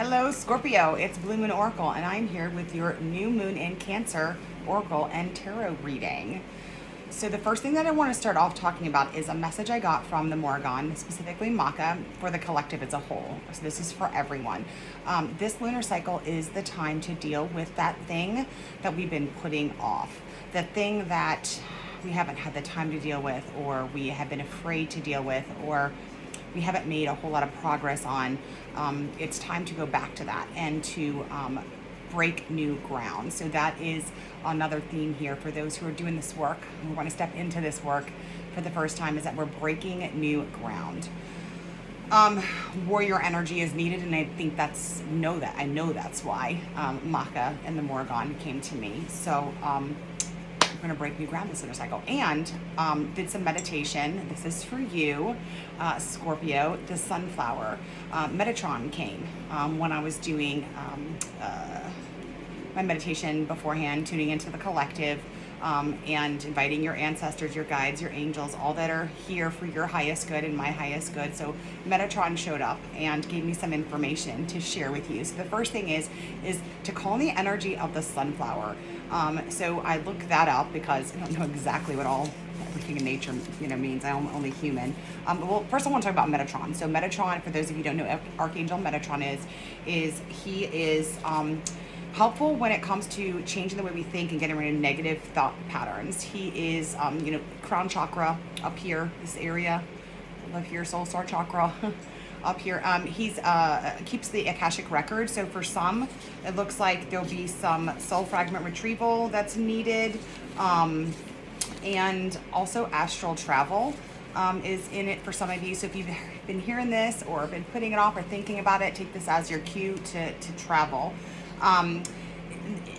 Hello, Scorpio. It's Blue Moon Oracle, and I'm here with your new moon in Cancer Oracle and Tarot reading. So the first thing that I want to start off talking about is a message I got from the Morrigan, specifically Maka, for the collective as a whole. So this is for everyone. This lunar cycle is the time to deal with that thing that we've been putting off, the thing that we haven't had the time to deal with, or we have been afraid to deal with, or we haven't made a whole lot of progress on. It's time to go back to that and to break new ground. So that is another theme here for those who are doing this work. We want to step into this work for the first time, is that we're breaking new ground. Warrior energy is needed, and I think I know that's why Maka and the Morrigan came to me. So we're going to break new ground this lunar cycle, and did some meditation. This is for you, Scorpio. The sunflower Metatron came when I was doing my meditation beforehand, tuning into the collective, and inviting your ancestors, your guides, your angels, all that are here for your highest good and my highest good. So Metatron showed up and gave me some information to share with you. So the first thing is to call on the energy of the sunflower. So I looked that up because I don't know exactly what everything in nature means. I'm only human. Well, first I want to talk about Metatron. So Metatron, for those of you who don't know what Archangel Metatron is he is helpful when it comes to changing the way we think and getting rid of negative thought patterns. He is, crown chakra up here, this area, up here, soul star chakra up here. He's keeps the Akashic record. So for some, it looks like there'll be some soul fragment retrieval that's needed, and also astral travel is in it for some of you. So if you've been hearing this or been putting it off or thinking about it, take this as your cue to travel.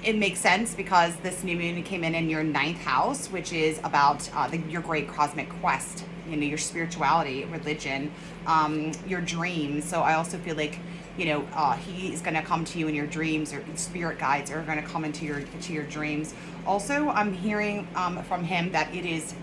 It makes sense because this new moon came in your 9th house, which is about your great cosmic quest, your spirituality, religion, your dreams. So I also feel like, he's going to come to you in your dreams, or spirit guides are going to come into your dreams. Also, I'm hearing from him that it is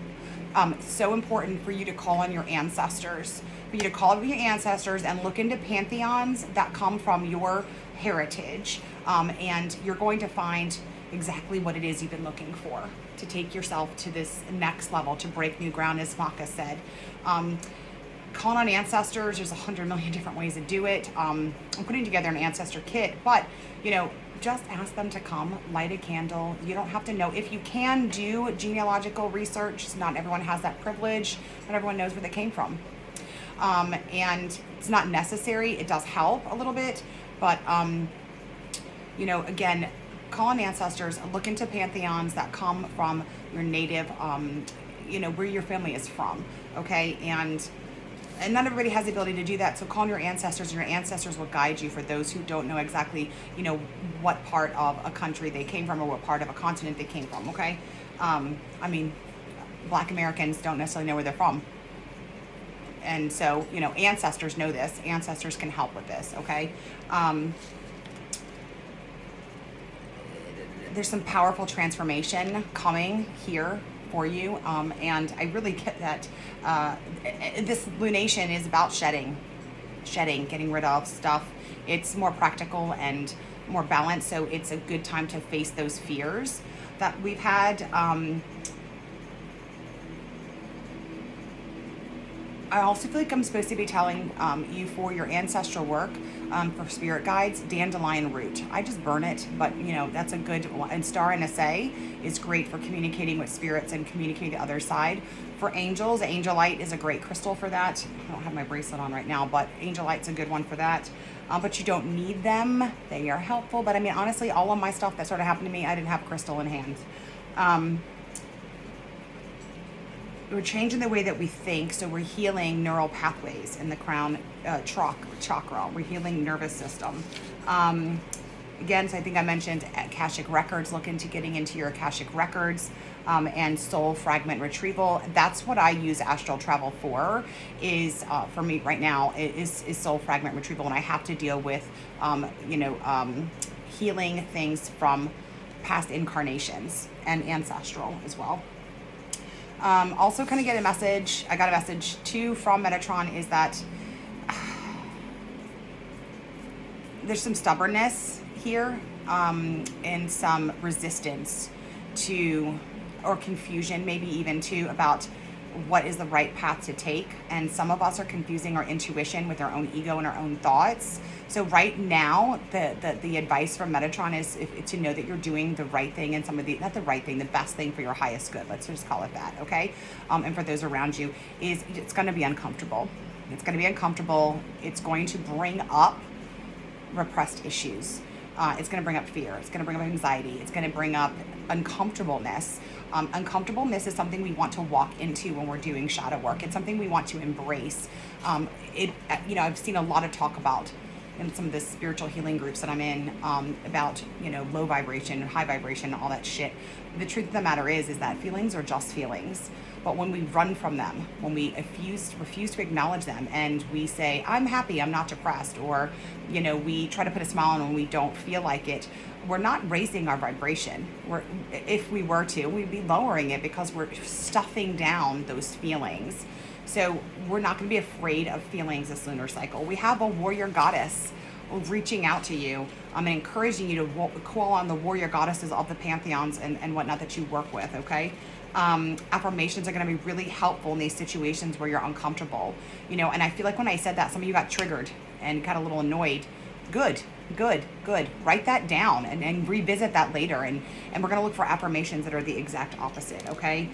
so important for you to call on your ancestors, and look into pantheons that come from your heritage, and you're going to find exactly what it is you've been looking for to take yourself to this next level, to break new ground, as Maka said. Calling on ancestors, there's 100 million different ways to do it. I'm putting together an ancestor kit, but just ask them to come, light a candle. You don't have to know. If you can do genealogical research, not everyone has that privilege, not everyone knows where they came from. And it's not necessary. It does help a little bit, but again, call on ancestors, look into pantheons that come from your native, where your family is from, okay? And not everybody has the ability to do that, so call on your ancestors, and your ancestors will guide you for those who don't know exactly, what part of a country they came from or what part of a continent they came from, okay? Black Americans don't necessarily know where they're from. And so, ancestors know this. Ancestors can help with this, okay? There's some powerful transformation coming here for you, and I really get that this lunation is about shedding, getting rid of stuff. It's more practical and more balanced, so it's a good time to face those fears that we've had. I also feel like I'm supposed to be telling you, for your ancestral work, for spirit guides, dandelion root. I just burn it, but that's a good one. And star NSA is great for communicating with spirits and communicating the other side. For angels, angelite is a great crystal for that. I don't have my bracelet on right now, but angelite's a good one for that. But you don't need them. They are helpful, but honestly, all of my stuff that sort of happened to me, I didn't have crystal in hand. We're changing the way that we think, so we're healing neural pathways in the crown chakra. We're healing nervous system. Again, so I think I mentioned Akashic records. Look into getting into your Akashic records, and soul fragment retrieval. That's what I use astral travel for. Is for me right now is soul fragment retrieval, and I have to deal with healing things from past incarnations and ancestral as well. Also kind of get a message, I got a message too from Metatron, is that there's some stubbornness here, and some resistance to, or confusion maybe even too, about what is the right path to take. And some of us are confusing our intuition with our own ego and our own thoughts. So right now, the advice from Metatron is to know that you're doing the right thing, and some of the, not the right thing, the best thing for your highest good. Let's just call it that, okay? And for those around you, is it's going to be uncomfortable. It's going to be uncomfortable. It's going to bring up repressed issues. It's going to bring up fear. It's going to bring up anxiety. It's going to bring up uncomfortableness. Uncomfortableness is something we want to walk into when we're doing shadow work. It's something we want to embrace. I've seen a lot of talk about in some of the spiritual healing groups that I'm in, about, low vibration, high vibration, all that shit. The truth of the matter is that feelings are just feelings. But when we run from them, when we refuse to acknowledge them, and we say, I'm happy, I'm not depressed, or, we try to put a smile on when we don't feel like it, we're not raising our vibration. If we were to, we'd be lowering it, because we're stuffing down those feelings. So we're not going to be afraid of feelings this lunar cycle. We have a warrior goddess reaching out to you, and encouraging you to call on the warrior goddesses of the pantheons and whatnot that you work with, okay? Affirmations are going to be really helpful in these situations where you're uncomfortable, and I feel like when I said that, some of you got triggered and got a little annoyed. Good. Write that down and revisit that later, and we're going to look for affirmations that are the exact opposite, okay?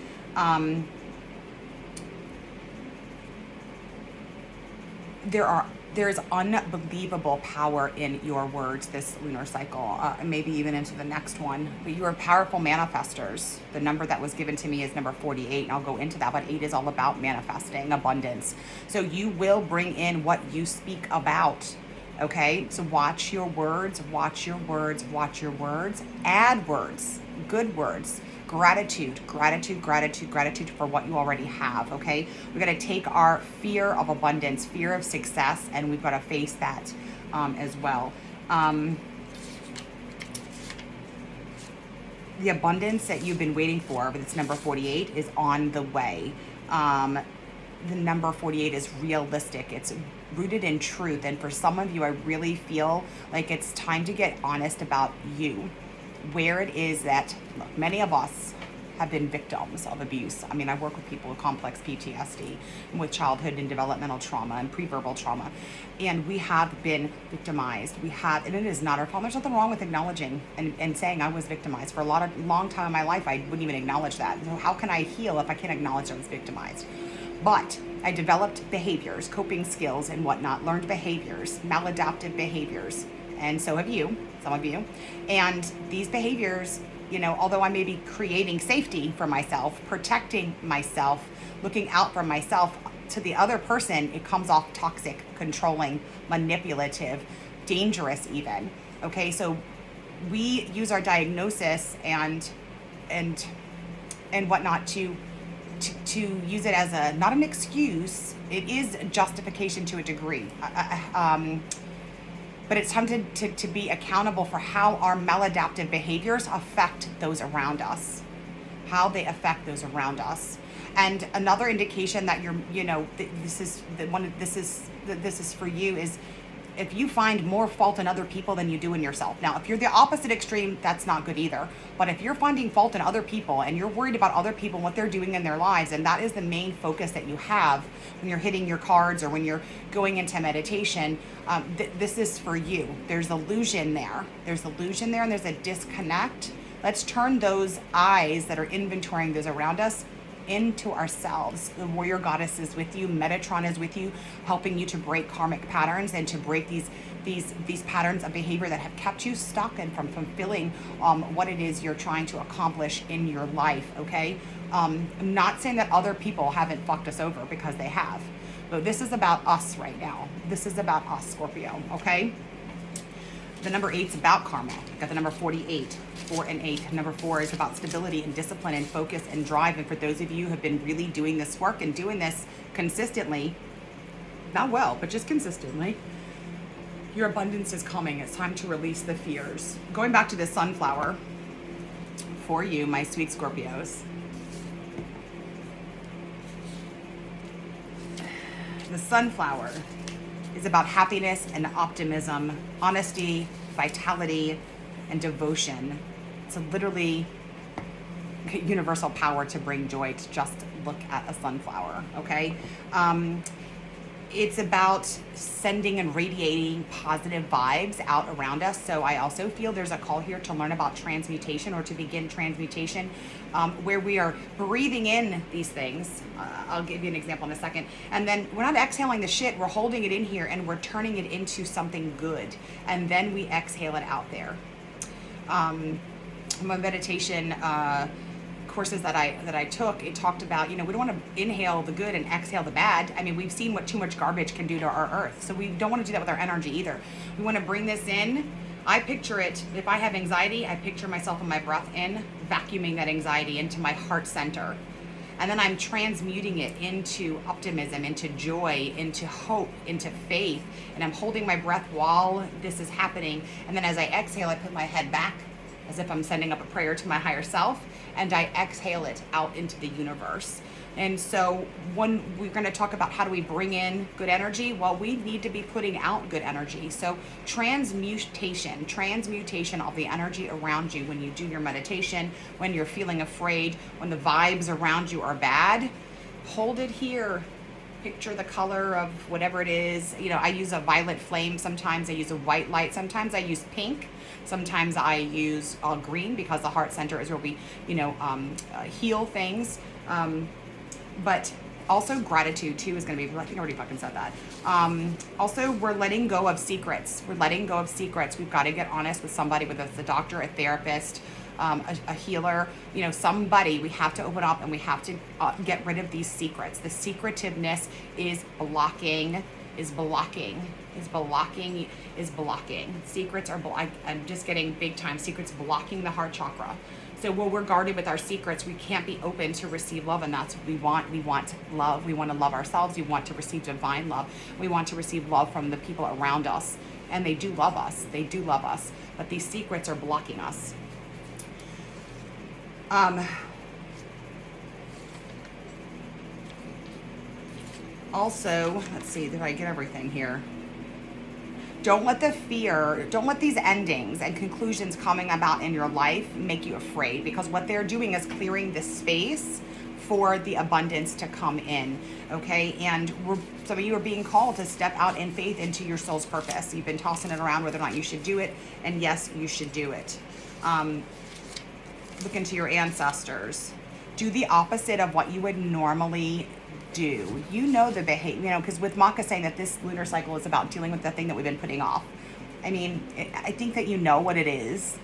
There's unbelievable power in your words this lunar cycle, maybe even into the next one. But you are powerful manifestors. The number that was given to me is number 48, and I'll go into that, but 8 is all about manifesting abundance. So you will bring in what you speak about, okay? So watch your words, add words, good words. Gratitude for what you already have, okay? We got to take our fear of abundance, fear of success, and we've got to face that as well. The abundance that you've been waiting for, but it's number 48, is on the way. The number 48 is realistic. It's rooted in truth. And for some of you, I really feel like it's time to get honest about you. Where it is that, look, many of us have been victims of abuse. I mean, I work with people with complex Ptsd, and with childhood and developmental trauma and pre-verbal trauma, and we have been victimized. And it is not our fault. There's nothing wrong with acknowledging and saying I was victimized. For a long time in my life, I wouldn't even acknowledge that. So how can I heal if I can't acknowledge I was victimized? But I developed behaviors, coping skills and whatnot, learned behaviors, maladaptive behaviors. And so have you, some of you. And these behaviors, although I may be creating safety for myself, protecting myself, looking out for myself, to the other person, it comes off toxic, controlling, manipulative, dangerous even. Okay, so we use our diagnosis and whatnot to use it as not an excuse. It is justification to a degree. But it's time to be accountable for how our maladaptive behaviors affect those around us, how they affect those around us. And another indication that this is for you is if you find more fault in other people than you do in yourself. Now, if you're the opposite extreme, that's not good either. But if you're finding fault in other people and you're worried about other people and what they're doing in their lives, and that is the main focus that you have when you're hitting your cards or when you're going into meditation, this is for you. There's illusion there. And there's a disconnect. Let's turn those eyes that are inventorying those around us into ourselves. The warrior goddess is with you. Metatron is with you, helping you to break karmic patterns and to break these patterns of behavior that have kept you stuck and from fulfilling what it is you're trying to accomplish in your life, okay? I'm not saying that other people haven't fucked us over, because they have. But this is about us right now. This is about us, Scorpio, okay? The number 8 is about karma. I've got the number 48, 4 and 8. Number 4 is about stability and discipline and focus and drive. And for those of you who have been really doing this work and doing this consistently, not well, but just consistently, your abundance is coming. It's time to release the fears. Going back to the sunflower for you, my sweet Scorpios. The sunflower is about happiness and optimism, honesty, vitality, and devotion. It's literally universal power to bring joy to just look at a sunflower, okay? It's about sending and radiating positive vibes out around us. So I also feel there's a call here to learn about transmutation, or to begin transmutation, where we are breathing in these things. I'll give you an example in a second. And then we're not exhaling the shit, we're holding it in here and we're turning it into something good. And then we exhale it out there. My meditation courses that I took, it talked about, we don't want to inhale the good and exhale the bad. I mean, we've seen what too much garbage can do to our earth. So we don't want to do that with our energy either. We want to bring this in. I picture it, if I have anxiety, I picture myself in my breath in, vacuuming that anxiety into my heart center. And then I'm transmuting it into optimism, into joy, into hope, into faith. And I'm holding my breath while this is happening. And then as I exhale, I put my head back as if I'm sending up a prayer to my higher self, and I exhale it out into the universe. And so when we're going to talk about how do we bring in good energy, well, we need to be putting out good energy. So transmutation of the energy around you when you do your meditation, when you're feeling afraid, when the vibes around you are bad, hold it here. Picture the color of whatever it is. I use a violet flame. Sometimes I use a white light. Sometimes I use pink. Sometimes I use green, because the heart center is where we, heal things. But also gratitude too is going to be, I think I already fucking said that. Also, we're letting go of secrets. We've got to get honest with somebody, whether it's a doctor, a therapist, a healer, somebody. We have to open up and we have to get rid of these secrets. The secretiveness is blocking. Secrets are, I'm just getting big time secrets blocking the heart chakra. So when we're guarded with our secrets, we can't be open to receive love, and that's what we want. We want love. We want to love ourselves. We want to receive divine love. We want to receive love from the people around us, and they do love us. But these secrets are blocking us. Also, let's see, did I get everything here? Don't let these endings and conclusions coming about in your life make you afraid, because what they're doing is clearing the space for the abundance to come in, okay? And some of you are being called to step out in faith into your soul's purpose. You've been tossing it around whether or not you should do it, and yes, you should do it. Look into your ancestors. Do the opposite of what you would normally do. The behavior, because with Maka saying that this lunar cycle is about dealing with the thing that we've been putting off. I mean, I think that what it is.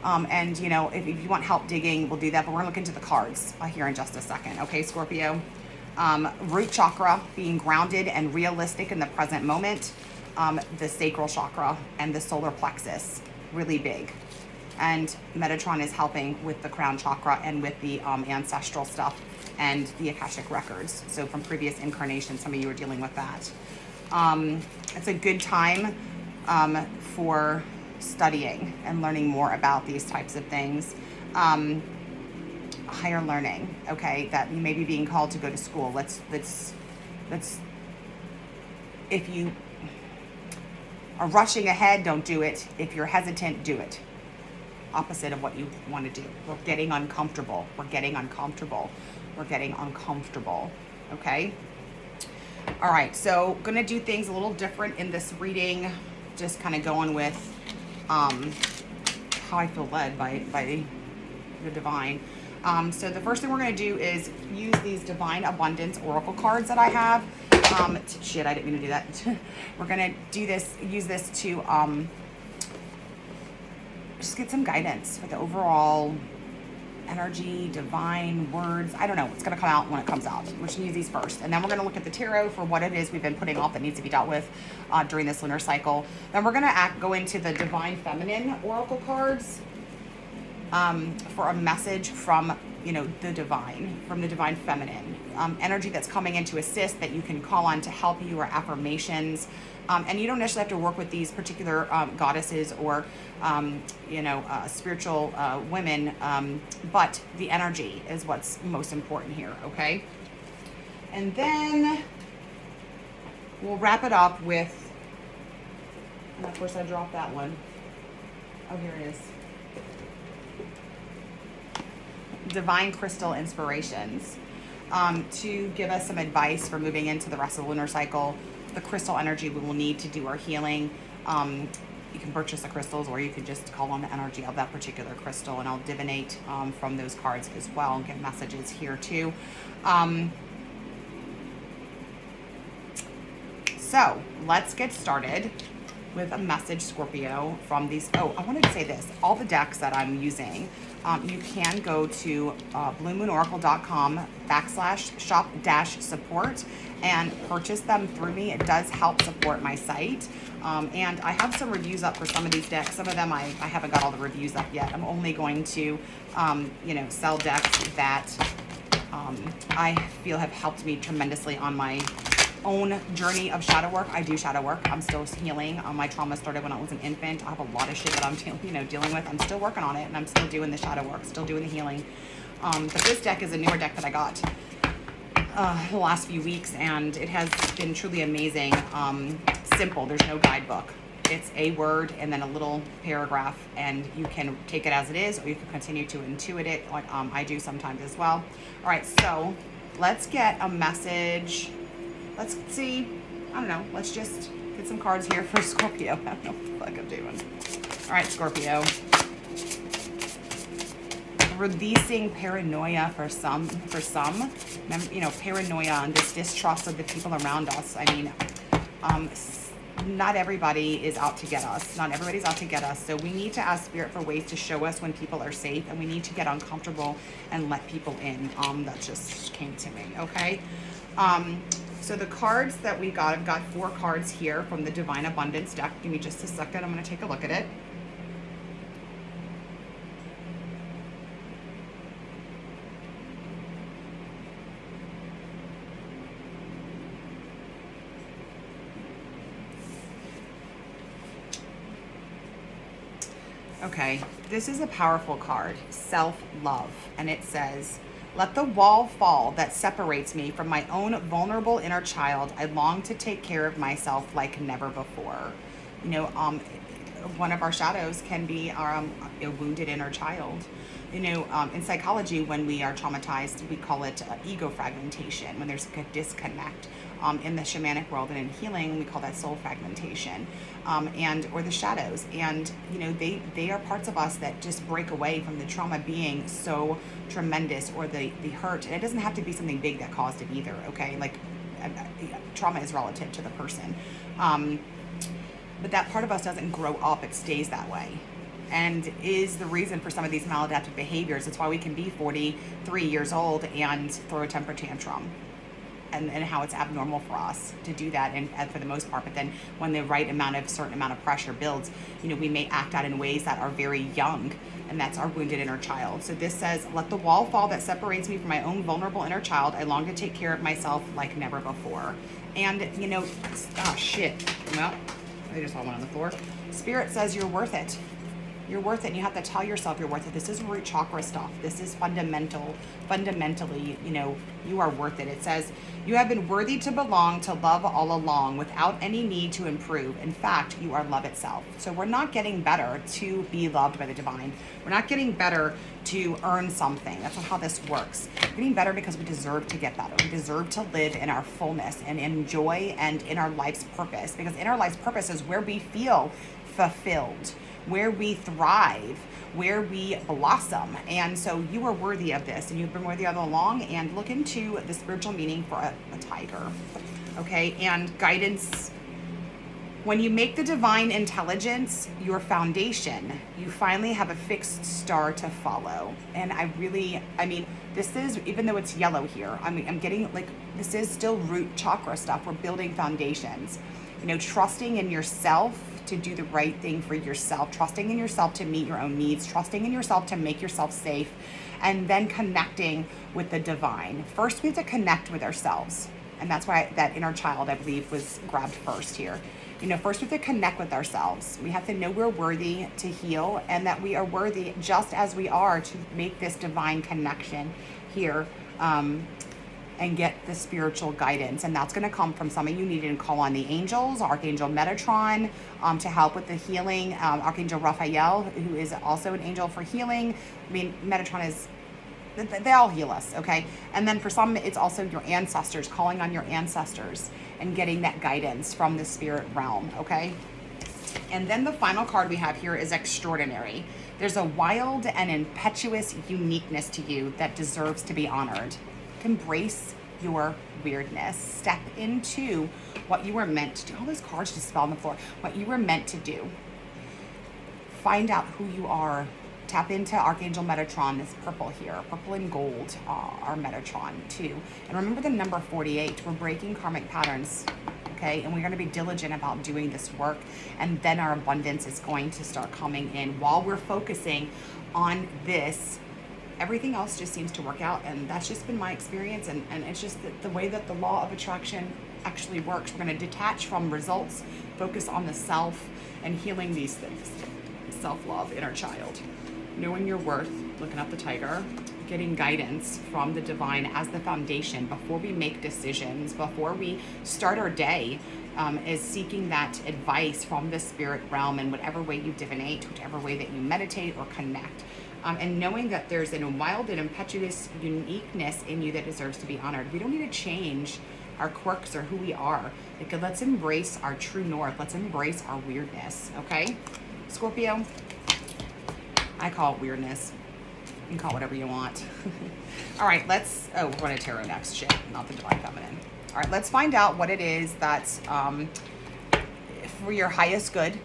And if you want help digging, we'll do that, but we're gonna look into the cards here in just a second. Okay, Scorpio. Root chakra, being grounded and realistic in the present moment. The sacral chakra and the solar plexus, really big. And Metatron is helping with the crown chakra and with the ancestral stuff and the Akashic records. So from previous incarnations, some of you are dealing with that. It's a good time for studying and learning more about these types of things. Higher learning, okay, that you may be being called to go to school. Let's if you are rushing ahead, don't do it. If you're hesitant, do it. Opposite of what you want to do. We're getting uncomfortable, okay? All right, so gonna do things a little different in this reading, just kind of going with how I feel led by the divine. So the first thing we're gonna do is use these Divine Abundance Oracle cards that I have. Shit, I didn't mean to do that. We're gonna use this to just get some guidance for the overall energy, divine words. I don't know. It's going to come out when it comes out. We're just going to use these first. And then we're going to look at the tarot for what it is we've been putting off that needs to be dealt with during this lunar cycle. Then we're going to go into the Divine Feminine Oracle cards for a message from, the divine, from the Divine Feminine. Energy that's coming in to assist, that you can call on to help you, or affirmations. And you don't necessarily have to work with these particular goddesses or, spiritual women, but the energy is what's most important here, okay? And then we'll wrap it up with And of course I dropped that one. Oh, here it is. Divine Crystal Inspirations, to give us some advice for moving into the rest of the lunar cycle, the crystal energy we will need to do our healing. You can purchase the crystals, or you can just call on the energy of that particular crystal, and I'll divinate from those cards as well and get messages here too. So let's get started with a message, Scorpio, from these. Oh, I wanted to say this. All the decks that I'm using, you can go to bluemoonoracle.com/shop-support and purchase them through me. It does help support my site. And I have some reviews up for some of these decks. Some of them I haven't got all the reviews up yet. I'm only going to, sell decks that I feel have helped me tremendously on my own journey of shadow work. I do shadow work. I'm still healing. My trauma started when I was an infant. I have a lot of shit that I'm dealing with. I'm still working on it, and I'm still doing the shadow work, still doing the healing. But this deck is a newer deck that I got the last few weeks, and it has been truly amazing. Simple. There's no guidebook. It's a word and then a little paragraph, and you can take it as it is, or you can continue to intuit it, like I do sometimes as well. All right, so let's get a message. Let's see. I don't know. Let's just get some cards here for Scorpio. I don't know what the fuck I'm doing. All right, Scorpio. Releasing paranoia for some. Paranoia and this distrust of the people around us. I mean, not everybody is out to get us. Not everybody's out to get us. So we need to ask Spirit for ways to show us when people are safe, and we need to get uncomfortable and let people in. That just came to me, okay? So the cards that we got, I've got 4 cards here from the Divine Abundance deck. Give me just a second. I'm going to take a look at it. Okay, this is a powerful card, self-love, and it says, let the wall fall that separates me from my own vulnerable inner child. I long to take care of myself like never before. One of our shadows can be our a wounded inner child. In psychology, when we are traumatized, we call it ego fragmentation, when there's a disconnect. In the shamanic world and in healing, we call that soul fragmentation, or the shadows. And they are parts of us that just break away from the trauma being so tremendous, or the hurt. And it doesn't have to be something big that caused it either. Okay, like trauma is relative to the person, but that part of us doesn't grow up; it stays that way. And is the reason for some of these maladaptive behaviors. It's why we can be 43 years old and throw a temper tantrum. And how it's abnormal for us to do that, and for the most part. But then when the certain amount of pressure builds, we may act out in ways that are very young, and that's our wounded inner child. So this says, let the wall fall that separates me from my own vulnerable inner child. I long to take care of myself like never before. And shit. Well, I just saw one on the floor. Spirit says you're worth it. You're worth it, and you have to tell yourself you're worth it. This is root chakra stuff. This is fundamentally, you are worth it. It says, you have been worthy to belong to love all along without any need to improve. In fact, you are love itself. So we're not getting better to be loved by the divine. We're not getting better to earn something. That's not how this works. We're getting better because we deserve to get better. We deserve to live in our fullness and in joy and in our life's purpose, because in our life's purpose is where we feel fulfilled, where we thrive, where we blossom. And so you are worthy of this, and you've been worthy all along. And look into the spiritual meaning for a tiger, okay? And guidance. When you make the divine intelligence your foundation, you finally have a fixed star to follow. And this is, even though it's yellow here, I'm getting this is still root chakra stuff. We're building foundations, trusting in yourself to do the right thing for yourself, trusting in yourself to meet your own needs, trusting in yourself to make yourself safe, and then connecting with the divine. First, we have to connect with ourselves. And that's why that inner child, I believe, was grabbed first here. First we have to connect with ourselves. We have to know we're worthy to heal, and that we are worthy just as we are to make this divine connection here and get the spiritual guidance. And that's going to come from some of you needing to call on the angels, Archangel Metatron, to help with the healing, Archangel Raphael, who is also an angel for healing. I mean, Metatron is, they all heal us, okay? And then for some, it's also your ancestors, calling on your ancestors and getting that guidance from the spirit realm, okay? And then the final card we have here is extraordinary. There's a wild and impetuous uniqueness to you that deserves to be honored. Embrace your weirdness. Step into what you were meant to do. All those cards just fell on the floor. What you were meant to do. Find out who you are. Tap into Archangel Metatron, this purple here. Purple and gold are Metatron too. And remember the number 48. We're breaking karmic patterns. Okay, and we're going to be diligent about doing this work, and then our abundance is going to start coming in. While we're focusing on this, everything else just seems to work out, and that's just been my experience, and it's just the way that the law of attraction actually works. We're going to detach from results, focus on the self, and healing these things. Self-love, inner child, knowing your worth, looking up the tiger, getting guidance from the divine as the foundation before we make decisions, before we start our day, is seeking that advice from the spirit realm in whatever way you divinate, whichever way that you meditate or connect. And knowing that there's a wild and impetuous uniqueness in you that deserves to be honored. We don't need to change our quirks or who we are. Like, let's embrace our true north. Let's embrace our weirdness, okay? Scorpio, I call it weirdness. You can call it whatever you want. All right, we're going to tarot next. Shit, not the divine feminine. All right, let's find out what it is that's for your highest good,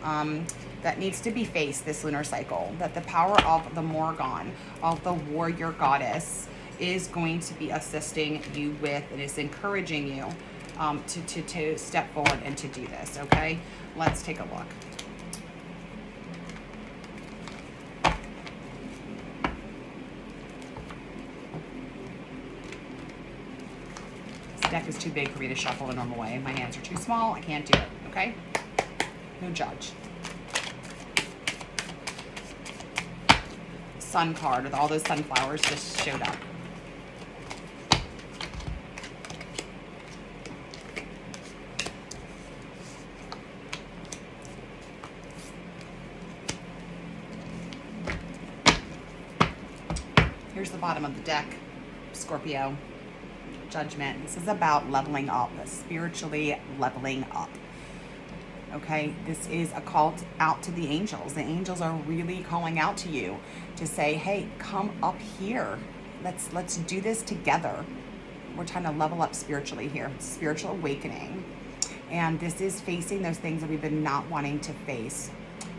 that needs to be faced this lunar cycle. That the power of the Morrigan, of the warrior goddess, is going to be assisting you with, and is encouraging you to step forward and to do this, okay? Let's take a look. Deck is too big for me to shuffle a normal way. My hands are too small. I can't do it, okay? No judge. Sun card with all those sunflowers just showed up. Here's the bottom of the deck, Scorpio. Judgment. This is about leveling up, spiritually leveling up. Okay, this is a call out to the angels. The angels are really calling out to you to say, hey, come up here. Let's do this together. We're trying to level up spiritually here. Spiritual awakening. And this is facing those things that we've been not wanting to face.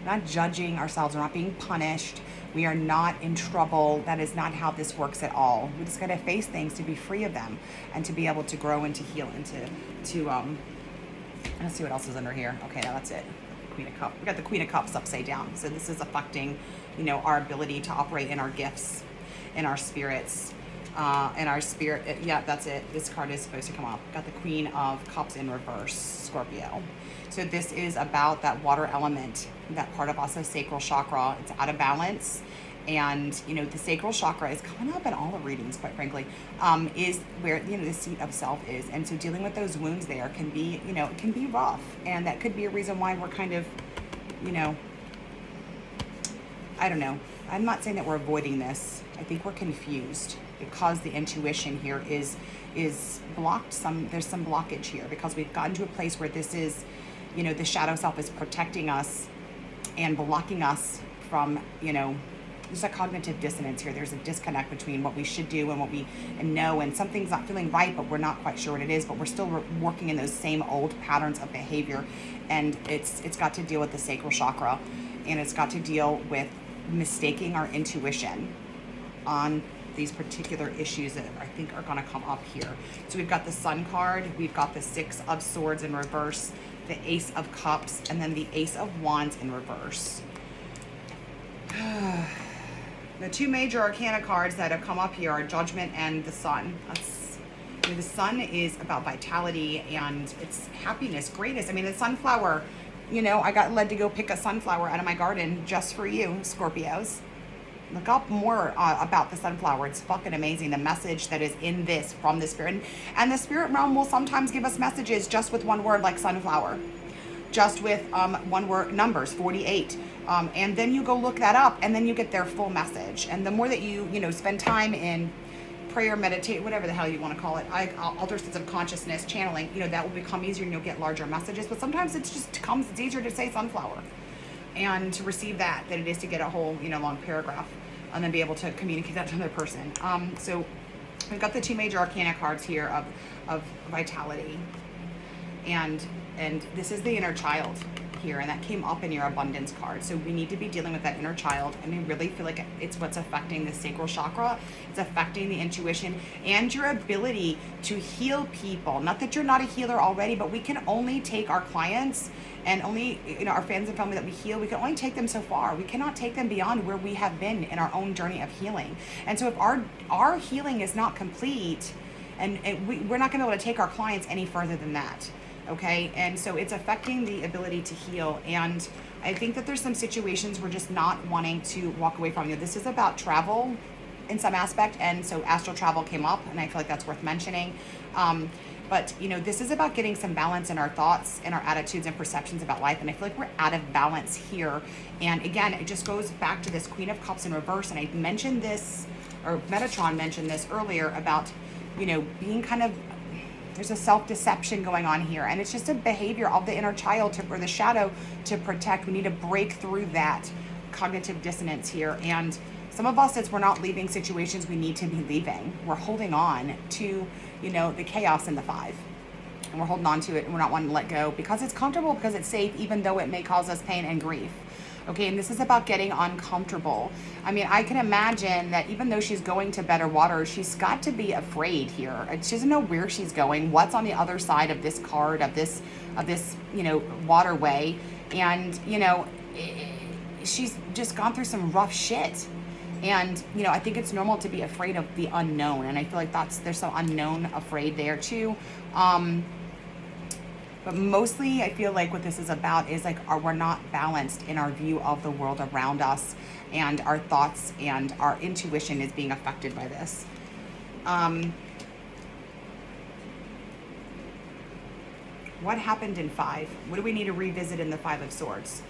Not judging ourselves. We're not being punished. We are not in trouble. That is not how this works at all. We just got to face things to be free of them and to be able to grow and to heal and to let's see what else is under here. Okay, now that's it. Queen of Cups. We got the Queen of Cups upside down. So this is affecting, our ability to operate in our gifts, in our spirits, in our spirit. Yeah, that's it. This card is supposed to come up. Got the Queen of Cups in reverse, Scorpio. So this is about that water element, that part of also sacral chakra. It's out of balance. And, the sacral chakra is coming up in all the readings, quite frankly, is where, the seat of self is. And so dealing with those wounds there can be, it can be rough. And that could be a reason why we're kind of, I don't know. I'm not saying that we're avoiding this. I think we're confused because the intuition here is blocked. There's some blockage here because we've gotten to a place where this is, the shadow self is protecting us and blocking us from, there's a cognitive dissonance here. There's a disconnect between what we should do and what we know, and something's not feeling right, but we're not quite sure what it is, but we're still working in those same old patterns of behavior. And it's got to deal with the sacral chakra, and it's got to deal with mistaking our intuition on these particular issues that I think are going to come up here. So we've got the Sun card, we've got the Six of Swords in reverse, the Ace of Cups, and then the Ace of Wands in reverse. The two major arcana cards that have come up here are Judgment and the Sun. The Sun is about vitality and it's happiness, greatness. The sunflower, I got led to go pick a sunflower out of my garden just for you, Scorpios. Look up more about the sunflower. It's fucking amazing. The message that is in this from the spirit. And the spirit realm will sometimes give us messages just with one word, like sunflower. Just with one word, numbers, 48. And then you go look that up, and then you get their full message. And the more that you spend time in prayer, meditate, whatever the hell you want to call it, alter states of consciousness, channeling, that will become easier and you'll get larger messages. But sometimes it's easier to say sunflower and to receive that than it is to get a whole, long paragraph and then be able to communicate that to another person. So we've got the 2 major arcana cards here of vitality. And this is the inner child here, and that came up in your abundance card. So we need to be dealing with that inner child, and I really feel like it's what's affecting the sacral chakra. It's affecting the intuition and your ability to heal people. Not that you're not a healer already, but we can only take our clients and only our friends and family that we heal, we can only take them so far. We cannot take them beyond where we have been in our own journey of healing. And so if our healing is not complete, and we're not going to be able to take our clients any further than that. Okay, and so it's affecting the ability to heal. And I think that there's some situations we're just not wanting to walk away from. This is about travel in some aspect, and so astral travel came up, and I feel like that's worth mentioning. But this is about getting some balance in our thoughts and our attitudes and perceptions about life, and I feel like we're out of balance here. And again, it just goes back to this Queen of Cups in reverse, and I mentioned this, or Metatron mentioned this earlier, about being kind of, there's a self-deception going on here, and it's just a behavior of the inner child or the shadow to protect. We need to break through that cognitive dissonance here. And some of us, as we're not leaving situations we need to be leaving, we're holding on to the chaos in the 5, and we're holding on to it, and we're not wanting to let go because it's comfortable, because it's safe, even though it may cause us pain and grief. Okay, and this is about getting uncomfortable. I mean, I can imagine that even though she's going to better waters, she's got to be afraid here. She doesn't know where she's going, what's on the other side of this card, of this waterway. And, she's just gone through some rough shit. And, I think it's normal to be afraid of the unknown. And I feel like there's some unknown afraid there too. But mostly I feel like what this is about is we're not balanced in our view of the world around us, and our thoughts and our intuition is being affected by this. What happened in 5? What do we need to revisit in the 5 of Swords?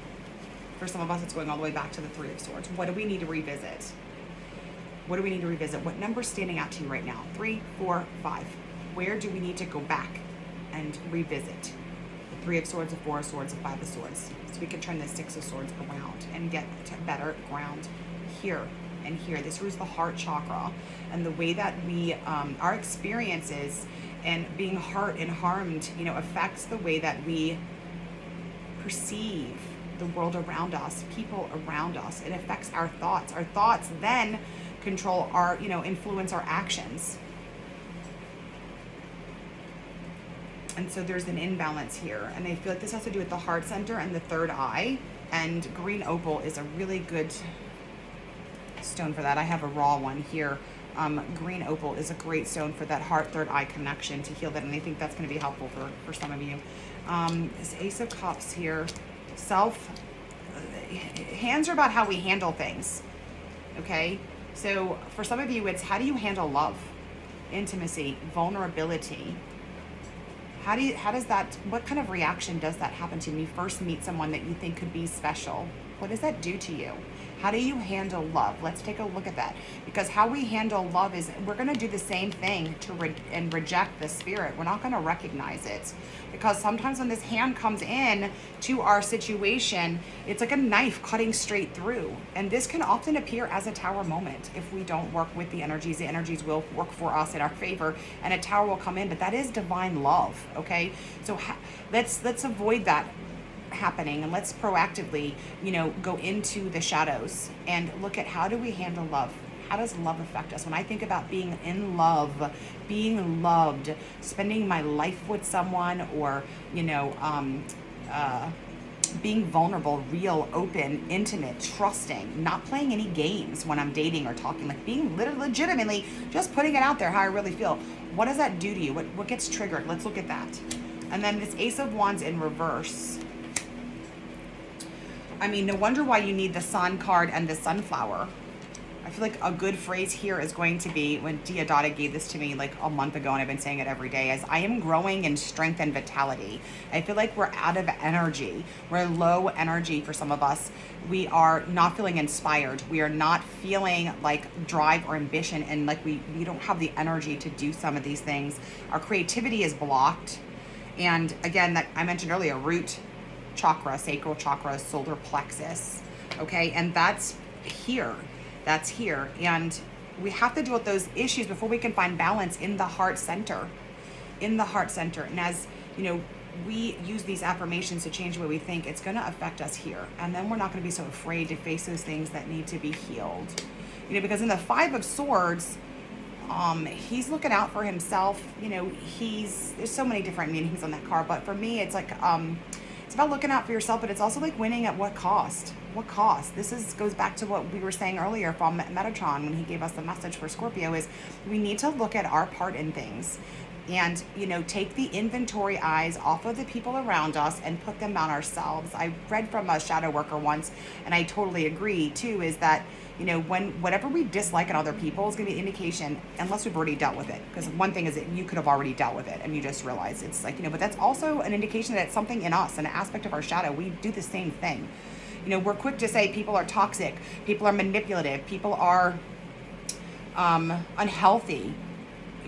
For some of us, it's going all the way back to the 3 of Swords. What do we need to revisit? What do we need to revisit? What number's standing out to you right now? 3, 4, 5. Where do we need to go back and revisit? The 3 of Swords, the 4 of Swords, the 5 of Swords. So we can turn the 6 of Swords around and get to better ground here and here. This is the heart chakra, and the way that we, our experiences and being hurt and harmed, affects the way that we perceive the world around us, people around us. It affects our thoughts. Our thoughts then control our, influence our actions. And so there's an imbalance here. And I feel like this has to do with the heart center and the third eye. And green opal is a really good stone for that. I have a raw one here. Green opal is a great stone for that heart, third eye connection to heal that. And I think that's going to be helpful for some of you. This Ace of Cups here. Hands are about how we handle things. Okay? So for some of you, it's how do you handle love, intimacy, vulnerability? What kind of reaction does that happen to when you first meet someone that you think could be special? What does that do to you? How do you handle love? Let's take a look at that. Because how we handle love is, we're going to do the same thing and reject the spirit. We're not going to recognize it. Because sometimes when this hand comes in to our situation, it's like a knife cutting straight through. And this can often appear as a tower moment if we don't work with the energies. The energies will work for us in our favor, and a tower will come in. But that is divine love, okay? So let's avoid that happening, and let's proactively go into the shadows and look at how do we handle love. How does love affect us? When I think about being in love, being loved, spending my life with someone, or being vulnerable, real, open, intimate, trusting, not playing any games when I'm dating or talking, like being legitimately just putting it out there how I really feel. What does that do to you? What gets triggered? Let's look at that. And then this Ace of Wands in reverse. I mean, no wonder why you need the Sun card and the sunflower. I feel like a good phrase here is going to be, when Diodata gave this to me like a month ago, and I've been saying it every day, is I am growing in strength and vitality. I feel like we're out of energy. We're low energy for some of us. We are not feeling inspired. We are not feeling like drive or ambition, and like we don't have the energy to do some of these things. Our creativity is blocked. And again, that I mentioned earlier, root chakra, sacral chakra, solar plexus. Okay, and that's here. That's here. And we have to deal with those issues before we can find balance in the heart center. In the heart center. And as you know, we use these affirmations to change the way we think, it's going to affect us here. And then we're not going to be so afraid to face those things that need to be healed. You know, because in the Five of Swords, he's looking out for himself. You know, there's so many different meanings on that card, but for me, it's like, it's about looking out for yourself, but it's also like winning at what cost? What cost? This goes back to what we were saying earlier from Metatron when he gave us the message for Scorpio, is we need to look at our part in things and, you know, take the inventory eyes off of the people around us and put them on ourselves. I read from a shadow worker once, and I totally agree too, is that, you know, whatever we dislike in other people is going to be an indication, unless we've already dealt with it. Because one thing is that you could have already dealt with it and you just realize it's like, you know, but that's also an indication that it's something in us, an aspect of our shadow. We do the same thing. You know, we're quick to say people are toxic, people are manipulative, people are unhealthy.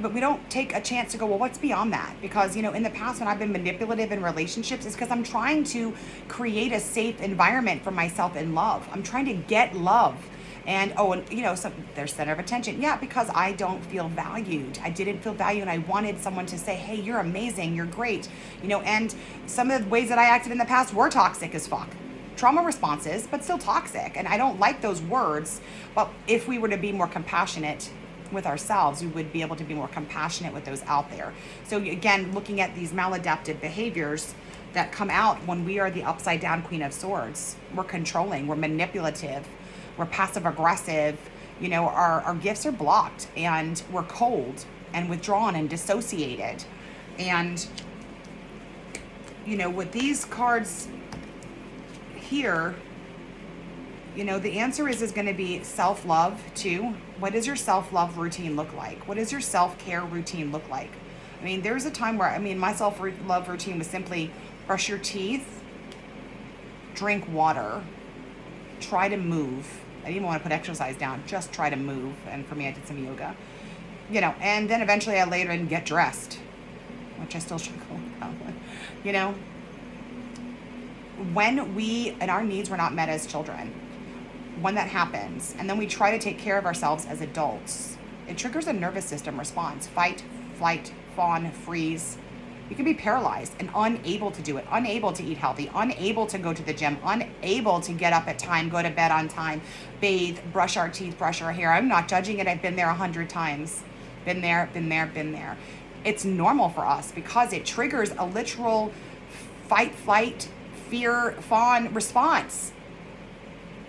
But we don't take a chance to go, well, what's beyond that? Because, you know, in the past when I've been manipulative in relationships, it's because I'm trying to create a safe environment for myself in love. I'm trying to get love. And, you know, there's center of attention. Yeah, because I don't feel valued. I didn't feel valued, and I wanted someone to say, hey, you're amazing, you're great. You know, and some of the ways that I acted in the past were toxic as fuck. Trauma responses, but still toxic. And I don't like those words. But if we were to be more compassionate with ourselves, we would be able to be more compassionate with those out there. So again, looking at these maladaptive behaviors that come out when we are the upside down Queen of Swords. We're controlling, we're manipulative, we're passive aggressive, you know, our gifts are blocked, and we're cold and withdrawn and dissociated. And, you know, with these cards here, you know, the answer is going to be self-love too. What does your self-love routine look like? What does your self-care routine look like? I mean, there's a time where, my self-love routine was simply brush your teeth, drink water, try to move. I didn't even want to put exercise down, just try to move. And for me, I did some yoga, you know, and then eventually I later in get dressed, which I still struggle with, you know. When and our needs were not met as children, when that happens, and then we try to take care of ourselves as adults, it triggers a nervous system response: fight, flight, fawn, freeze. You can be paralyzed and unable to do it, unable to eat healthy, unable to go to the gym, unable to get up at time, go to bed on time, bathe, brush our teeth, brush our hair. I'm not judging it. I've been there 100 times. Been there. It's normal for us because it triggers a literal fight, flight, fear, fawn response.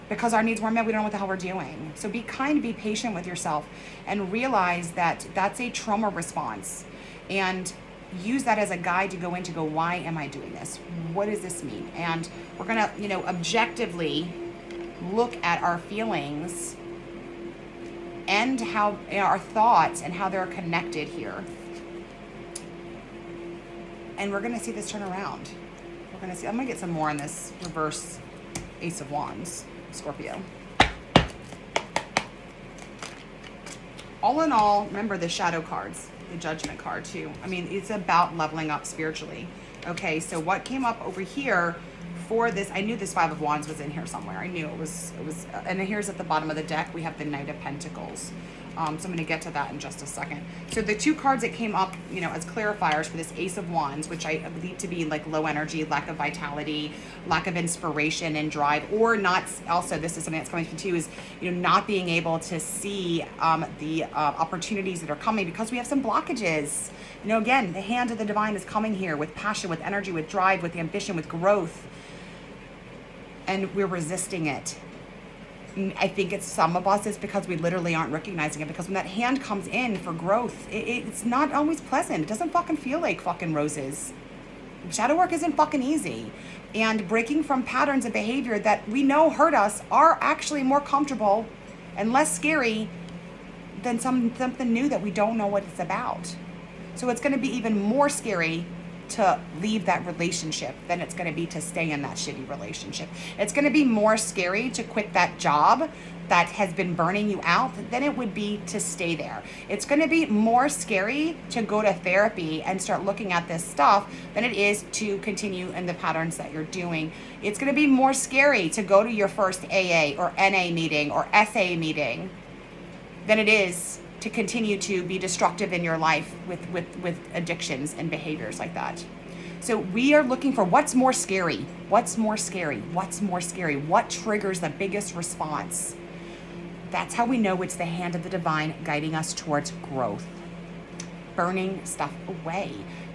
Because our needs weren't met, we don't know what the hell we're doing. So be kind, be patient with yourself, and realize that that's a trauma response. And use that as a guide to go in to go, why am I doing this? What does this mean? And we're gonna, you know, objectively look at our feelings and how our thoughts and how they're connected here. And we're gonna see this turn around. I'm gonna get some more on this reverse Ace of Wands, Scorpio. All in all, remember the shadow cards, the Judgment card too. It's about leveling up spiritually. Okay, so what came up over here for this, I knew this Five of Wands was in here somewhere. I knew it was, and here's at the bottom of the deck, we have the Knight of Pentacles. So I'm going to get to that in just a second. So the two cards that came up, you know, as clarifiers for this Ace of Wands, which I believe to be like low energy, lack of vitality, lack of inspiration and drive, or not. Also, this is something that's coming to too, is, you know, not being able to see the opportunities that are coming because we have some blockages. You know, again, the hand of the divine is coming here with passion, with energy, with drive, with ambition, with growth, and we're resisting it. I think it's some of us, it's because we literally aren't recognizing it, because when that hand comes in for growth, it's not always pleasant. It doesn't fucking feel like fucking roses. Shadow work isn't fucking easy. And breaking from patterns of behavior that we know hurt us are actually more comfortable and less scary than something new that we don't know what it's about. So it's going to be even more scary to leave that relationship than it's going to be to stay in that shitty relationship. It's going to be more scary to quit that job that has been burning you out than it would be to stay there. It's going to be more scary to go to therapy and start looking at this stuff than it is to continue in the patterns that you're doing. It's going to be more scary to go to your first AA or NA meeting or SA meeting than it is to continue to be destructive in your life with addictions and behaviors like that. So we are looking for what's more scary, what's more scary, what's more scary, what triggers the biggest response. That's how we know it's the hand of the divine guiding us towards growth. Burning stuff away,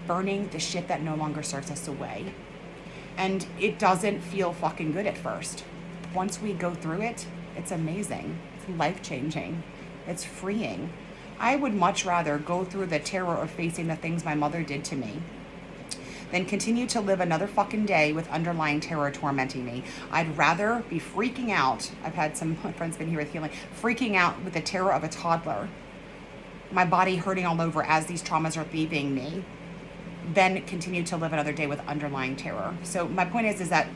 burning the shit that no longer serves us away. And it doesn't feel fucking good at first. Once we go through it, it's amazing. It's life-changing. It's freeing. I would much rather go through the terror of facing the things my mother did to me than continue to live another fucking day with underlying terror tormenting me. I'd rather be freaking out. I've had some friends been here with healing, freaking out with the terror of a toddler, my body hurting all over as these traumas are leaving me, than continue to live another day with underlying terror. So my point is that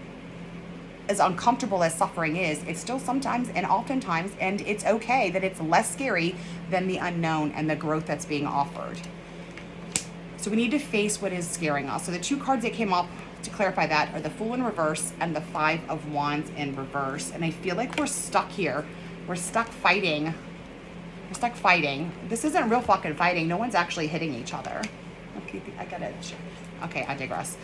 as uncomfortable as suffering is, it's still sometimes and oftentimes, and it's okay that it's less scary than the unknown and the growth that's being offered. So we need to face what is scaring us. So the two cards that came up to clarify that are the Fool in reverse and the Five of Wands in reverse. And I feel like we're stuck here. We're stuck fighting. We're stuck fighting. This isn't real fucking fighting. No one's actually hitting each other. Okay, I get it. Okay, I digress.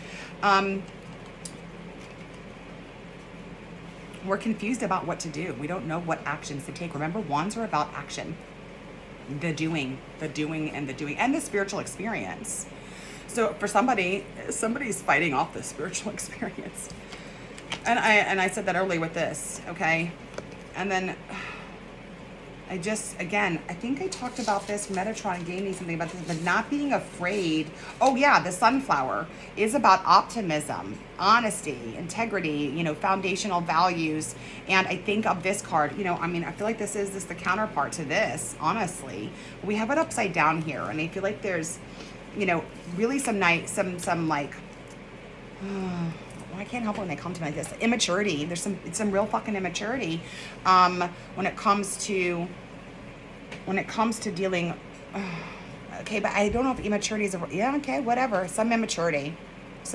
We're confused about what to do. We don't know what actions to take. Remember, wands are about action. The doing, and the spiritual experience. So for somebody's fighting off the spiritual experience. And I said that earlier with this, okay? And then I think I talked about this. Metatron gave me something about this, but not being afraid. Oh yeah, the sunflower is about optimism, honesty, integrity, foundational values. And I think of this card, I feel like this is the counterpart to this, honestly. We have it upside down here, and I feel like there's, really some like, I can't help it when they come to me like this. Immaturity. There's some real fucking immaturity when it comes to dealing. Okay, but I don't know if immaturity is whatever. Some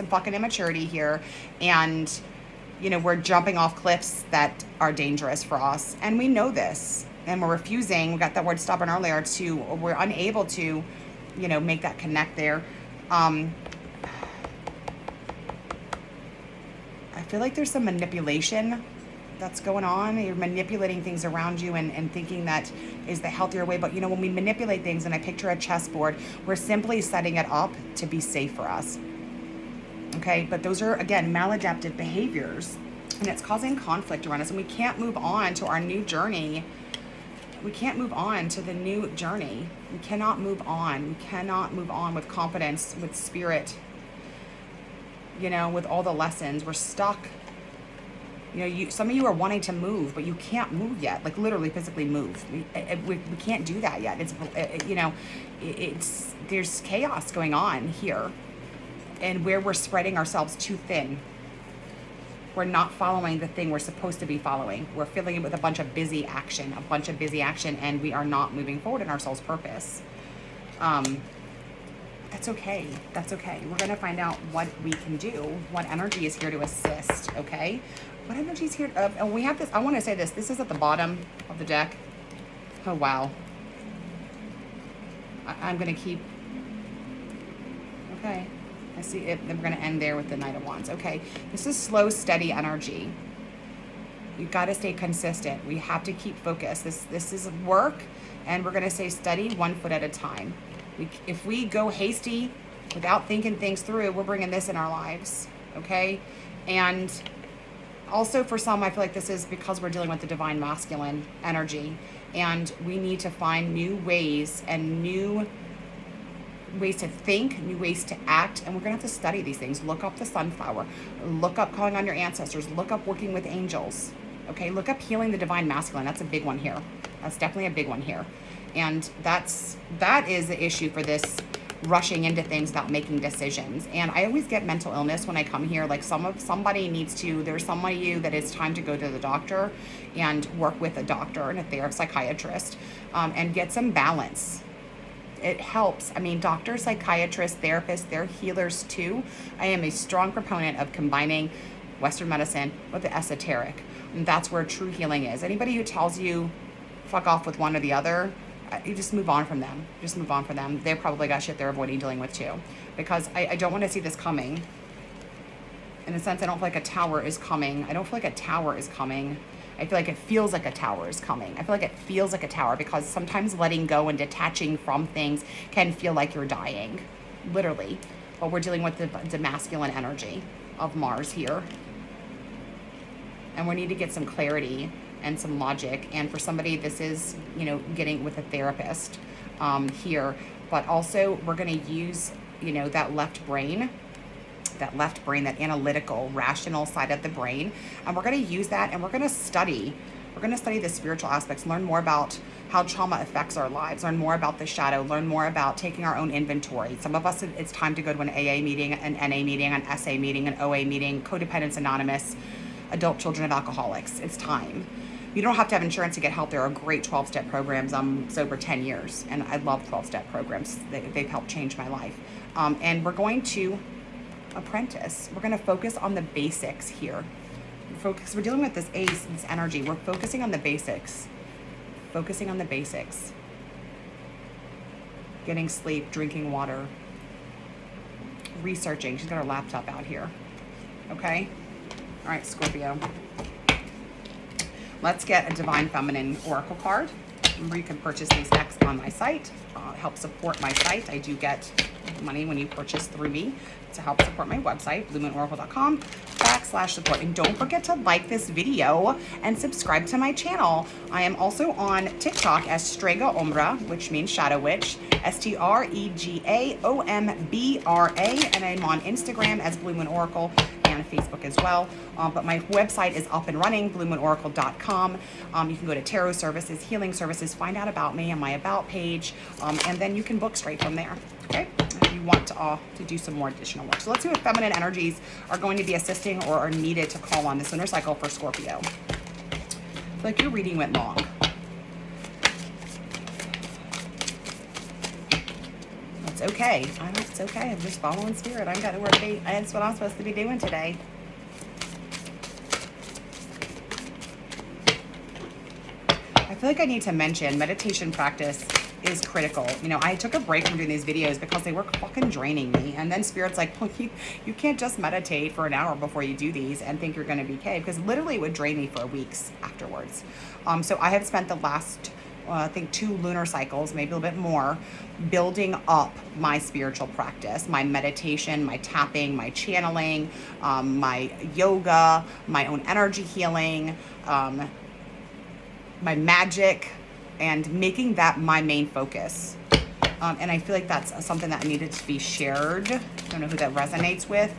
fucking immaturity here, and we're jumping off cliffs that are dangerous for us, and we know this, and we're refusing. We got that word stubborn earlier. We're unable to, make that connect there. I feel like there's some manipulation that's going on. You're manipulating things around you and thinking that is the healthier way. But when we manipulate things, and I picture a chessboard, we're simply setting it up to be safe for us. Okay, but those are, again, maladaptive behaviors, and it's causing conflict around us, and we can't move on to our new journey. We can't move on to the new journey. We cannot move on. We cannot move on with confidence, with spirit, with all the lessons. We're stuck. Some of you are wanting to move, but you can't move yet, like literally physically move. We can't do that yet. There's chaos going on here, and where we're spreading ourselves too thin. We're not following the thing we're supposed to be following. We're filling it with a bunch of busy action, and we are not moving forward in our soul's purpose. That's okay. We're going to find out what we can do, what energy is here to assist, okay? What energy is here? And we have this, I want to say this. This is at the bottom of the deck. Oh, wow. I'm going to keep, okay. I see it. Then we're going to end there with the Knight of Wands. Okay. This is slow, steady energy. You've got to stay consistent. We have to keep focused. This is work, and we're going to stay steady, 1 foot at a time. If we go hasty without thinking things through, we're bringing this in our lives. Okay. And also for some, I feel like this is because we're dealing with the divine masculine energy, and we need to find new ways and new ways to think, new ways to act, and we're gonna have to study these things. Look up the sunflower, look up calling on your ancestors, look up working with angels, okay? Look up healing the divine masculine. That's a big one here. That's definitely a big one here. And that is the issue for this rushing into things without making decisions. And I always get mental illness when I come here. Like somebody needs to, there's somebody you that it's time to go to the doctor and work with a doctor and a psychiatrist, and get some balance. It helps. I mean, doctors, psychiatrists, therapists, they're healers too. I am a strong proponent of combining Western medicine with the esoteric. And that's where true healing is. Anybody who tells you fuck off with one or the other, you just move on from them. Just move on from them. They've probably got shit they're avoiding dealing with too. Because I don't want to see this coming. In a sense, I don't feel like a tower is coming. I don't feel like a tower is coming. I feel like it feels like a tower is coming. I feel like it feels like a tower because sometimes letting go and detaching from things can feel like you're dying. Literally. But we're dealing with the masculine energy of Mars here. And we need to get some clarity and some logic. And for somebody, this is, getting with a therapist here. But also, we're going to use, that left brain, that analytical, rational side of the brain. And we're going to use that and we're going to study. We're going to study the spiritual aspects, learn more about how trauma affects our lives, learn more about the shadow, learn more about taking our own inventory. Some of us, it's time to go to an AA meeting, an NA meeting, an SA meeting, an OA meeting, Codependence Anonymous, Adult Children of Alcoholics. It's time. You don't have to have insurance to get help. There are great 12-step programs. I'm sober 10 years, and I love 12-step programs. They've helped change my life. And we're going to apprentice. We're going to focus on the basics here. We're dealing with this ace, this energy. We're focusing on the basics. Focusing on the basics. Getting sleep, drinking water, researching. She's got her laptop out here. Okay? All right, Scorpio. Let's get a Divine Feminine Oracle card. Remember, you can purchase these decks on my site. Help support my site. I do get money when you purchase through me to help support my website, bluemoonOracle.com/support. And don't forget to like this video and subscribe to my channel. I am also on TikTok as Strega Ombra, which means Shadow Witch, STREGAOMBRA, and I'm on Instagram as Blue Moon Oracle and Facebook as well. But my website is up and running, bluemoonoracle.com. You can go to tarot services, healing services, find out about me on my about page, and then you can book straight from there. Okay, if you want to do some more additional work. So let's see what feminine energies are going to be assisting or are needed to call on this lunar cycle for Scorpio. I feel like your reading went long. It's okay. It's okay. I'm just following spirit. I got to work. That's what I'm supposed to be doing today. I feel like I need to mention meditation practice is critical. I took a break from doing these videos because they were fucking draining me. And then Spirit's like, well, you can't just meditate for an hour before you do these and think you're going to be okay, because literally it would drain me for weeks afterwards. So I have spent the last, I think 2 lunar cycles, maybe a little bit more, building up my spiritual practice, my meditation, my tapping, my channeling, my yoga, my own energy healing, my magic, and making that my main focus. And I feel like that's something that needed to be shared. I don't know who that resonates with,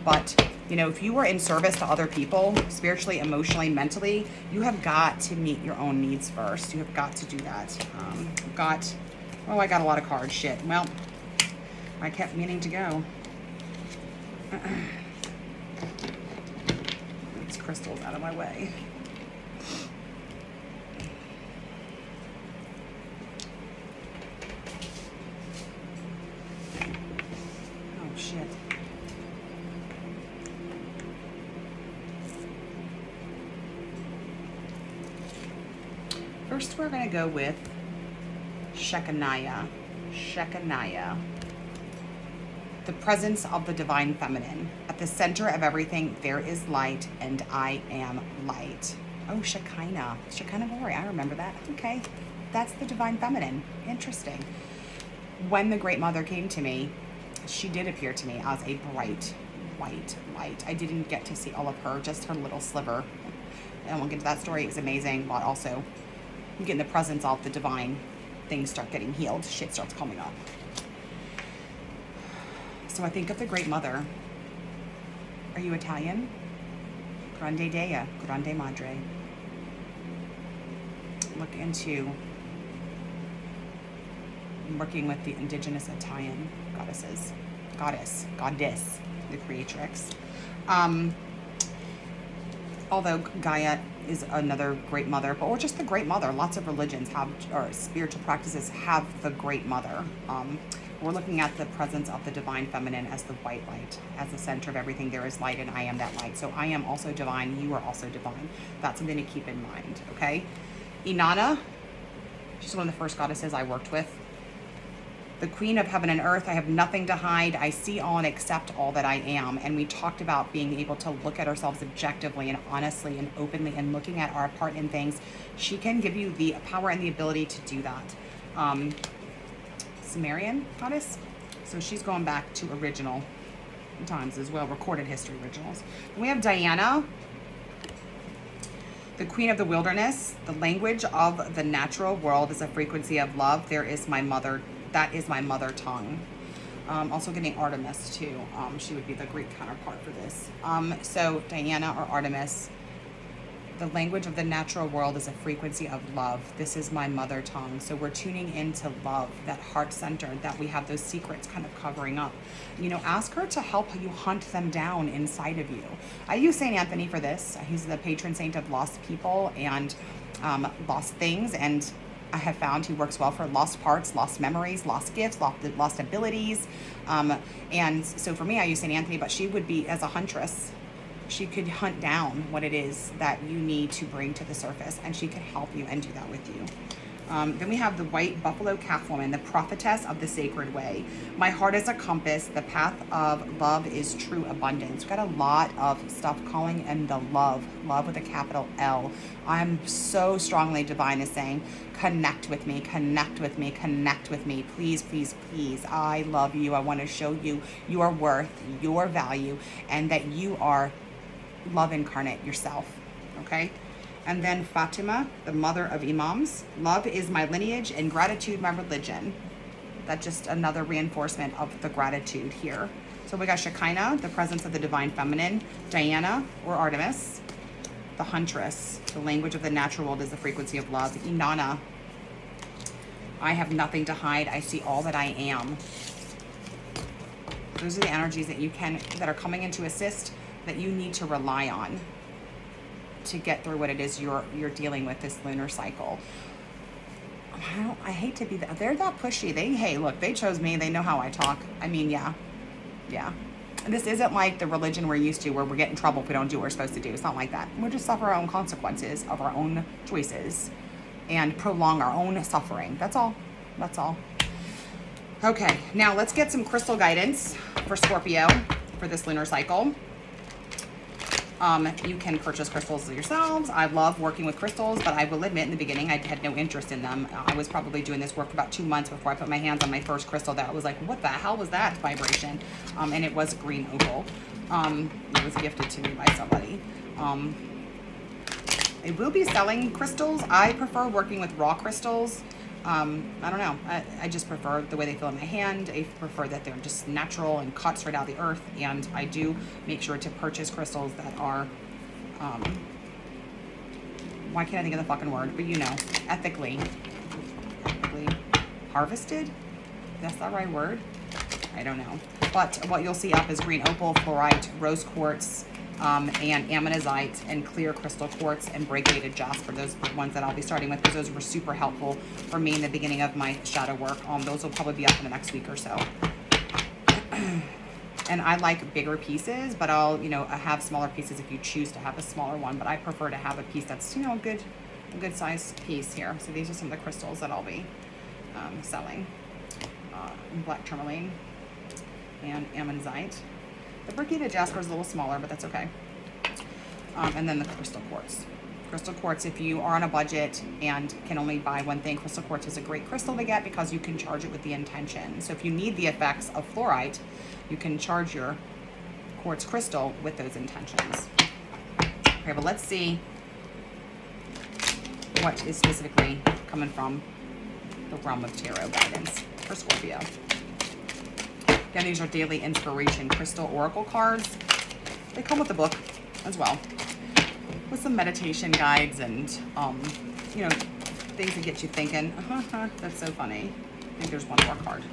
but if you are in service to other people, spiritually, emotionally, mentally, you have got to meet your own needs first. You have got to do that. I got a lot of cards. Shit. Well, I kept meaning to go. These crystals out of my way. Shit. First, we're going to go with Shekinah. Shekinah. The presence of the divine feminine. At the center of everything, there is light, and I am light. Oh, Shekinah. Shekinah glory. I remember that. Okay. That's the divine feminine. Interesting. When the Great Mother came to me, she did appear to me as a bright white light. I didn't get to see all of her, just her little sliver. And we'll get to that story. It's amazing, but also you get in the presence of the divine, things start getting healed. Shit starts coming up. So I think of the Great Mother. Are you Italian? Grande Dea, Grande Madre. look into working with the indigenous Italian goddesses. Goddess, the creatrix. Although Gaia is another great mother, or just the great mother. Lots of religions have, or spiritual practices have the great mother. We're looking at the presence of the divine feminine as the white light. As the center of everything, there is light, and I am that light. So I am also divine. You are also divine. That's something to keep in mind, okay? Inanna, she's one of the first goddesses I worked with. The queen of heaven and earth, I have nothing to hide. I see all and accept all that I am. And we talked about being able to look at ourselves objectively and honestly and openly and looking at our part in things. She can give you the power and the ability to do that. Sumerian goddess. So she's going back to original times as well, recorded history originals. And we have Diana, the queen of the wilderness. The language of the natural world is a frequency of love. There is my mother. That is my mother tongue. Also getting Artemis too. She would be the Greek counterpart for this. So Diana or Artemis, the language of the natural world is a frequency of love. This is my mother tongue. So we're tuning into love, that heart center, that we have those secrets kind of covering up. You know, ask her to help you hunt them down inside of you. I use St. Anthony for this. He's the patron saint of lost people and lost things. And I have found he works well for lost parts, lost memories, lost gifts, lost abilities. And so for me, I use St. Anthony, but she would be as a huntress. She could hunt down what it is that you need to bring to the surface, and she could help you and do that with you. Then we have the white buffalo calf woman, the prophetess of the sacred way. My heart is a compass. The path of love is true abundance. We've got a lot of stuff calling in the love with a capital L. I'm so strongly divine is saying, connect with me, connect with me, connect with me. Please, please, please. I love you. I want to show you your worth, your value, and that you are love incarnate yourself. Okay? And then Fatima, the mother of imams. Love is my lineage and gratitude my religion. That's just another reinforcement of the gratitude here. So we got Shekinah, the presence of the divine feminine. Diana or Artemis, the huntress. The language of the natural world is the frequency of love. Inanna, I have nothing to hide. I see all that I am. Those are the energies that are coming in to assist, that you need to rely on to get through what it is you're dealing with this lunar cycle. I hate to be they're that pushy. They chose me. They know how I talk. I mean, yeah. And this isn't like the religion we're used to where we get in trouble if we don't do what we're supposed to do. It's not like that. We'll just suffer our own consequences of our own choices and prolong our own suffering. That's all. Okay, now let's get some crystal guidance for Scorpio for this lunar cycle. You can purchase crystals yourselves. I love working with crystals, but I will admit in the beginning I had no interest in them. I was probably doing this work for about 2 months before I put my hands on my first crystal that was like, what the hell was that vibration? And it was green opal. It was gifted to me by somebody. I will be selling crystals. I prefer working with raw crystals. I don't know. I just prefer the way they feel in my hand. I prefer that they're just natural and cut straight out of the earth. And I do make sure to purchase crystals that are, why can't I think of the fucking word? But you know, ethically harvested? That's the right word? I don't know. But what you'll see up is green opal, fluorite, rose quartz, and ammonite and clear crystal quartz and brachiated jasper. Those are the ones that I'll be starting with because those were super helpful for me in the beginning of my shadow work. Those will probably be up in the next week or so. And I like bigger pieces, but I'll, I have smaller pieces if you choose to have a smaller one, but I prefer to have a piece that's, a good size piece here. So these are some of the crystals that I'll be selling. Black tourmaline and ammonite. The brachiated jasper is a little smaller, but that's okay. And then the crystal quartz. Crystal quartz, if you are on a budget and can only buy one thing, crystal quartz is a great crystal to get because you can charge it with the intention. So if you need the effects of fluorite, you can charge your quartz crystal with those intentions. Okay, but let's see what is specifically coming from the realm of tarot guidance for Scorpio. Again, these are daily inspiration crystal oracle cards. They come with the book as well, with some meditation guides and, things that get you thinking. That's so funny. I think there's one more card.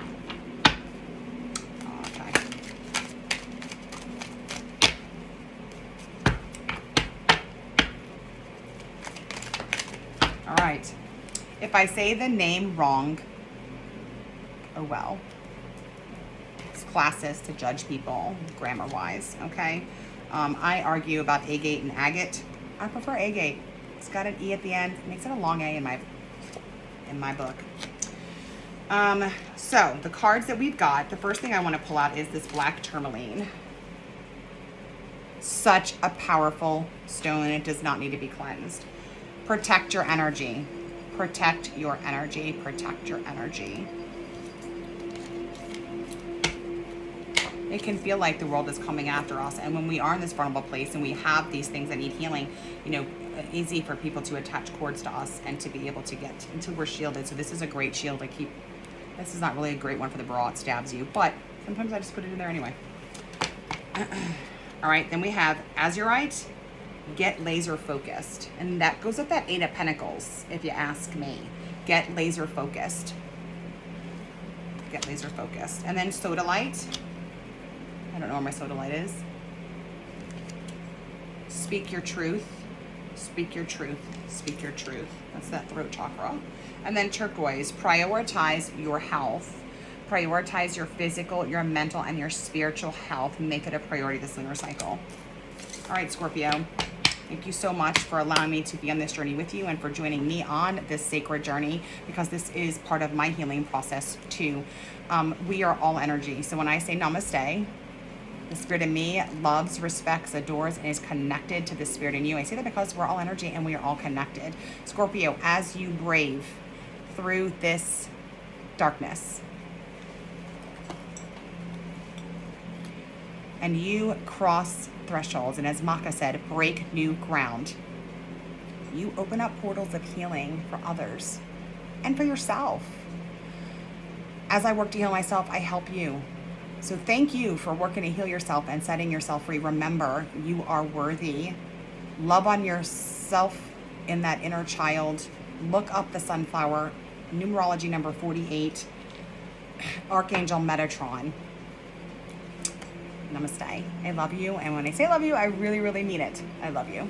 Okay. All right. If I say the name wrong, oh well. It's classist to judge people grammar-wise, okay? I argue about agate and agate. I prefer agate. It's got an E at the end. It makes it a long A in my book. So the cards that we've got, the first thing I want to pull out is this black tourmaline. Such a powerful stone. It does not need to be cleansed. Protect your energy. Protect your energy. Protect your energy. It can feel like the world is coming after us. And when we are in this vulnerable place and we have these things that need healing, you know, easy for people to attach cords to us and to be able to get until we're shielded. So this is a great shield to keep. This is not really a great one for the bra. It stabs you, but sometimes I just put it in there anyway. All right, then we have azurite. Get laser focused. And that goes with that 8 of Pentacles, if you ask me. Get laser focused. Get laser focused. And then sodalite. I don't know where my sodalite is. Speak your truth. Speak your truth. Speak your truth. That's that throat chakra. And then turquoise. Prioritize your health. Prioritize your physical, your mental, and your spiritual health. Make it a priority this lunar cycle. All right, Scorpio. Thank you so much for allowing me to be on this journey with you and for joining me on this sacred journey, because this is part of my healing process too. We are all energy. So when I say namaste, the spirit in me loves, respects, adores, and is connected to the spirit in you. I say that because we're all energy and we are all connected. Scorpio, as you brave through this darkness and you cross thresholds, and as Maka said, break new ground, you open up portals of healing for others and for yourself. As I work to heal myself, I help you. So thank you for working to heal yourself and setting yourself free. Remember, you are worthy. Love on yourself in that inner child. Look up the sunflower, numerology number 48, Archangel Metatron. Namaste. I love you. And when I say love you, I really, really mean it. I love you.